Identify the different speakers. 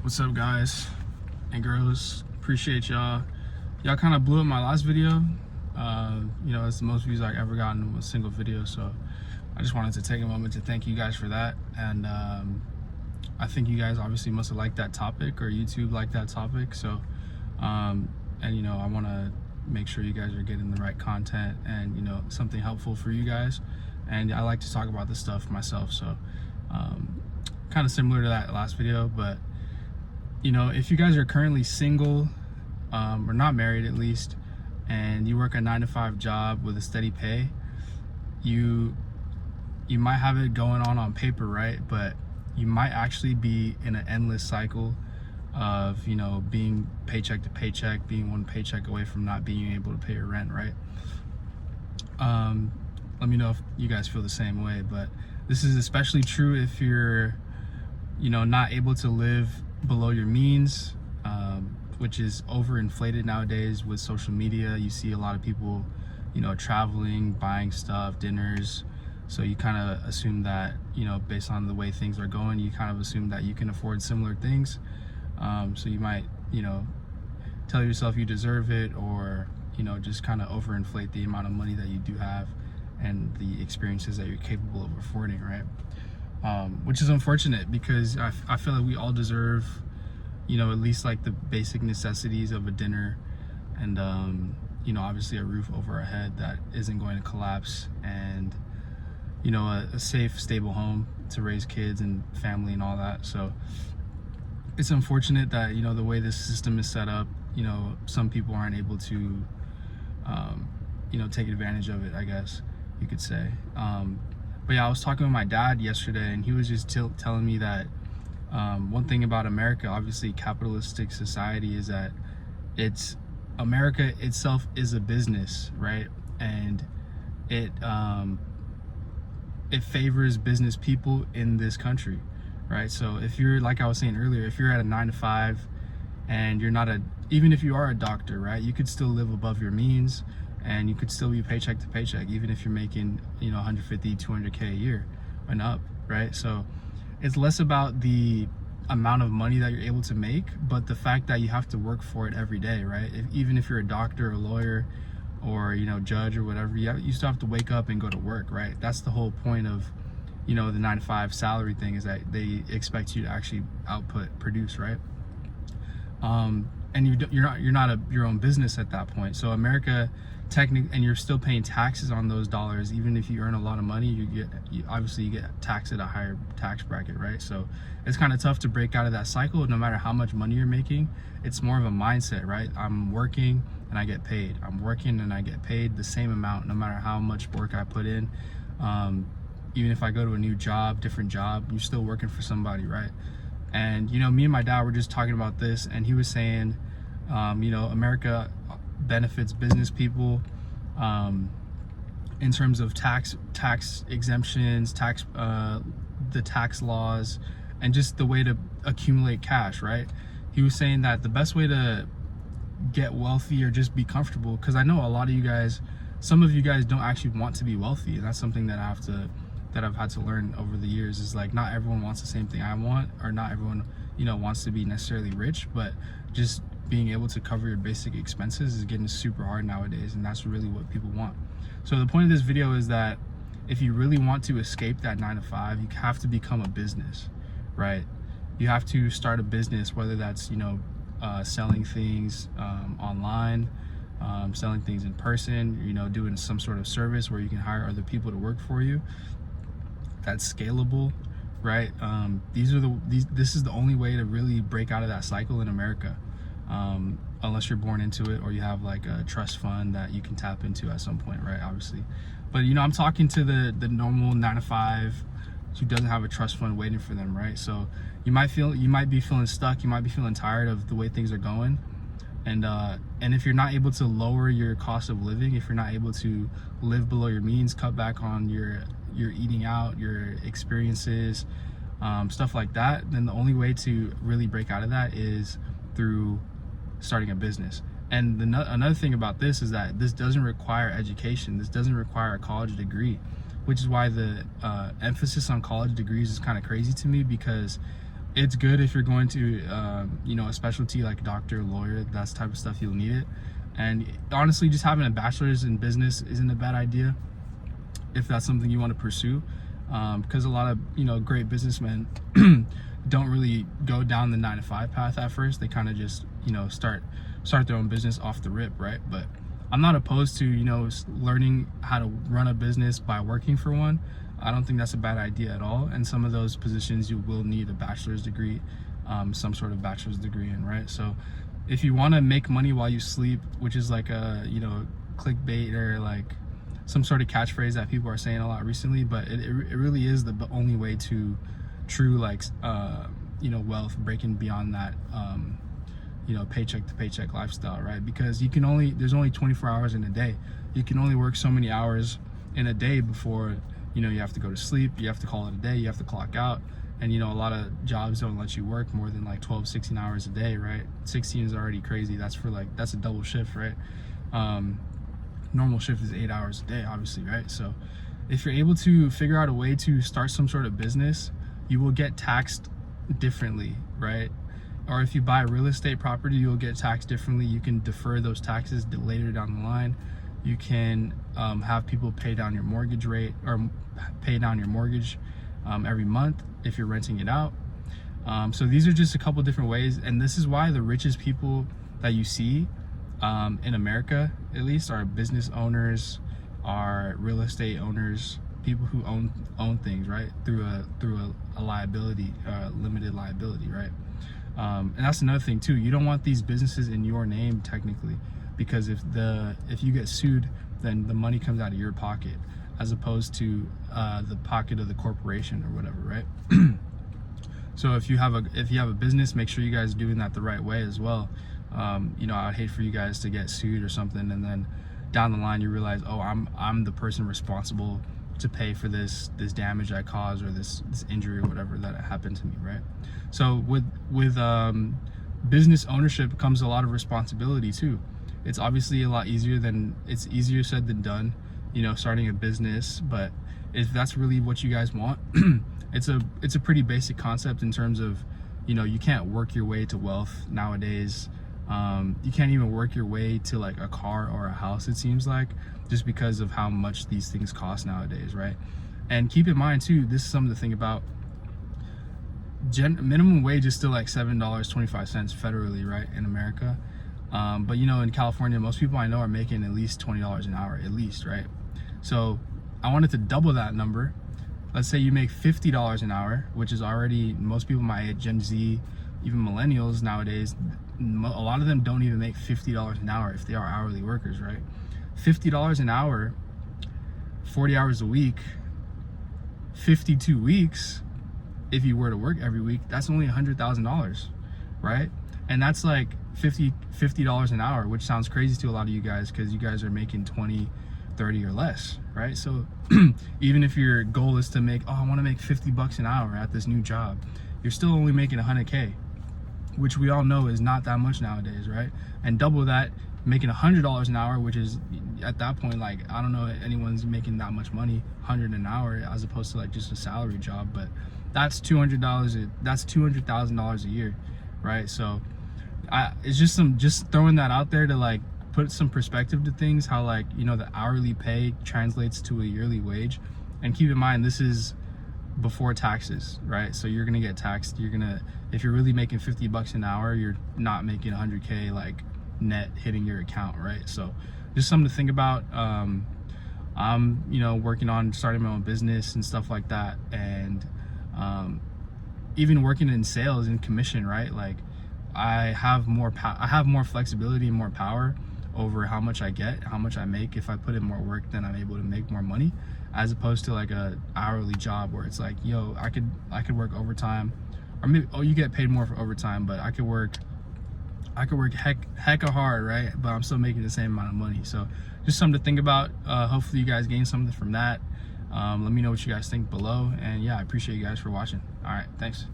Speaker 1: What's up, guys and girls? Appreciate y'all. Y'all kind of blew up my last video. It's the most views I've ever gotten in a single video, so I just wanted to take a moment to thank you guys for that. And I think you guys obviously must have liked that topic, or YouTube liked that topic. So I want to make sure you guys are getting the right content and something helpful for you guys. And I like to talk about this stuff myself, so kind of similar to that last video. But if you guys are currently single or not married at least, and you work a 9-to-5 job with a steady pay, you might have it going on paper, right? But you might actually be in an endless cycle of being paycheck to paycheck, being one paycheck away from not being able to pay your rent, right? Let me know if you guys feel the same way. But this is especially true if you're not able to live below your means, which is overinflated nowadays with social media. You see a lot of people traveling, buying stuff, dinners, so you kind of assume that based on the way things are going, you kind of assume that you can afford similar things. So you might tell yourself you deserve it, or just kind of overinflate the amount of money that you do have and the experiences that you're capable of affording, right? Which is unfortunate, because I feel like we all deserve at least like the basic necessities of a dinner, and obviously a roof over our head that isn't going to collapse, and a safe, stable home to raise kids and family and all that. So it's unfortunate that the way this system is set up, some people aren't able to take advantage of it, I guess you could say. But yeah, I was talking with my dad yesterday, and he was just telling me that one thing about America, obviously capitalistic society, is that America itself is a business, right? And it favors business people in this country, right? So if you're, like I was saying earlier, if you're at a 9-to-5 and you're not even if you are a doctor, right, you could still live above your means, and you could still be paycheck to paycheck, even if you're making 150, 200K a year and up, right? So it's less about the amount of money that you're able to make, but the fact that you have to work for it every day, right? Even if you're a doctor or a lawyer or judge or whatever, you still have to wake up and go to work, right? That's the whole point of the 9-to-5 salary thing, is that they expect you to actually produce, right? And you're not your own business at that point. So America, and you're still paying taxes on those dollars. Even if you earn a lot of money, you obviously get taxed at a higher tax bracket, right? So it's kind of tough to break out of that cycle. No matter how much money you're making, it's more of a mindset, right? I'm working and I get paid. I'm working and I get paid the same amount, no matter how much work I put in. Even if I go to a new job, different job, you're still working for somebody, right? And me and my dad were just talking about this, and he was saying America benefits business people in terms of tax exemptions, the tax laws, and just the way to accumulate cash, right? He was saying that the best way to get wealthy or just be comfortable, because I know a lot of you guys, some of you guys don't actually want to be wealthy, and that's something that I've had to learn over the years, is like, not everyone wants the same thing I want, or not everyone wants to be necessarily rich, but just being able to cover your basic expenses is getting super hard nowadays, and that's really what people want. So the point of this video is that if you really want to escape that 9-to-5, you have to become a business, right? You have to start a business, whether that's selling things online, selling things in person, doing some sort of service where you can hire other people to work for you. That's scalable, right? This is the only way to really break out of that cycle in America, unless you're born into it, or you have like a trust fund that you can tap into at some point, right? Obviously. But I'm talking to the normal 9-to-5 who doesn't have a trust fund waiting for them, right? So you might be feeling stuck, you might be feeling tired of the way things are going, and if you're not able to lower your cost of living, if you're not able to live below your means, cut back on your eating out, your experiences, stuff like that, then the only way to really break out of that is through starting a business. And another thing about this is that this doesn't require education. This doesn't require a college degree, which is why the emphasis on college degrees is kind of crazy to me, because it's good if you're going to you know, a specialty like doctor, lawyer, that's the type of stuff you'll need it. And honestly, just having a bachelor's in business isn't a bad idea if that's something you want to pursue, because a lot of, you know, great businessmen don't really go down the 9-to-5 path at first. They kind of just, you know, start their own business off the rip, right? But I'm not opposed to, you know, learning how to run a business by working for one. I don't think that's a bad idea at all. And some of those positions you will need a bachelor's degree, some sort of bachelor's degree in, right? So if you want to make money while you sleep, which is like a, you know, clickbait or like some sort of catchphrase that people are saying a lot recently, but it really is the only way to true, like, you know, wealth, breaking beyond that, you know, paycheck to paycheck lifestyle, right? Because you can only, there's only 24 hours in a day. You can only work so many hours in a day before, you know, you have to go to sleep, you have to call it a day, you have to clock out. And, you know, a lot of jobs don't let you work more than like 12, 16 hours a day, right? 16 is already crazy. That's for like, that's a double shift, right? Normal shift is 8 hours a day, obviously, right? So if you're able to figure out a way to start some sort of business, you will get taxed differently, right? Or if you buy real estate property, you'll get taxed differently. You can defer those taxes later down the line. You can have people pay down your mortgage rate, or pay down your mortgage every month if you're renting it out. So these are just a couple different ways, and this is why the richest people that you see in America, at least, are business owners, are real estate owners, people who own things, right, through a liability, limited liability, right? And that's another thing too. You don't want these businesses in your name technically, because if you get sued, then the money comes out of your pocket as opposed to the pocket of the corporation or whatever, right? So if you have a business, make sure you guys are doing that the right way as well. You know, I'd hate for you guys to get sued or something, and then down the line you realize, oh, I'm the person responsible to pay for this damage I caused, or this injury or whatever that happened to me, right? So with business ownership comes a lot of responsibility too. It's obviously a lot easier it's easier said than done, you know, starting a business. But if that's really what you guys want, it's a pretty basic concept in terms of, you know, you can't work your way to wealth nowadays. You can't even work your way to like a car or a house, it seems like, just because of how much these things cost nowadays, right? And keep in mind too, this is something to think about. Minimum wage is still like $7.25 federally, right, in America. But you know, in California, most people I know are making at least $20 an hour, at least, right? So I wanted to double that number. Let's say you make $50 an hour, which is already, most people my age, Gen Z, even millennials nowadays, a lot of them don't even make $50 an hour if they are hourly workers, right? $50 an hour, 40 hours a week, 52 weeks, if you were to work every week, that's only $100,000, right? And that's like $50 an hour, which sounds crazy to a lot of you guys because you guys are making 20, 30 or less, right? So even if your goal is to make, oh, I want to make 50 bucks an hour at this new job, you're still only making 100K, which we all know is not that much nowadays, right? And double that, making $100 an hour, which is at that point, like, I don't know if anyone's making that much money, 100 an hour, as opposed to like just a salary job, but that's $200. That's $200,000 a year, right? So it's just throwing that out there to like put some perspective to things, how like, you know, the hourly pay translates to a yearly wage. And keep in mind, this is before taxes, right? So you're gonna get taxed. If you're really making 50 bucks an hour, you're not making 100K like net hitting your account, right? So just something to think about. I'm, you know, working on starting my own business and stuff like that, and even working in sales and commission, right? Like I have more flexibility and more power over how much I get, how much I make. If I put in more work, then I'm able to make more money, as opposed to like a hourly job where it's like, yo, I could work overtime, or maybe, oh, you get paid more for overtime, but I could work hecka hard, right? But I'm still making the same amount of money. So just something to think about. Hopefully you guys gain something from that. Let me know what you guys think below, and yeah, I appreciate you guys for watching. All right, thanks.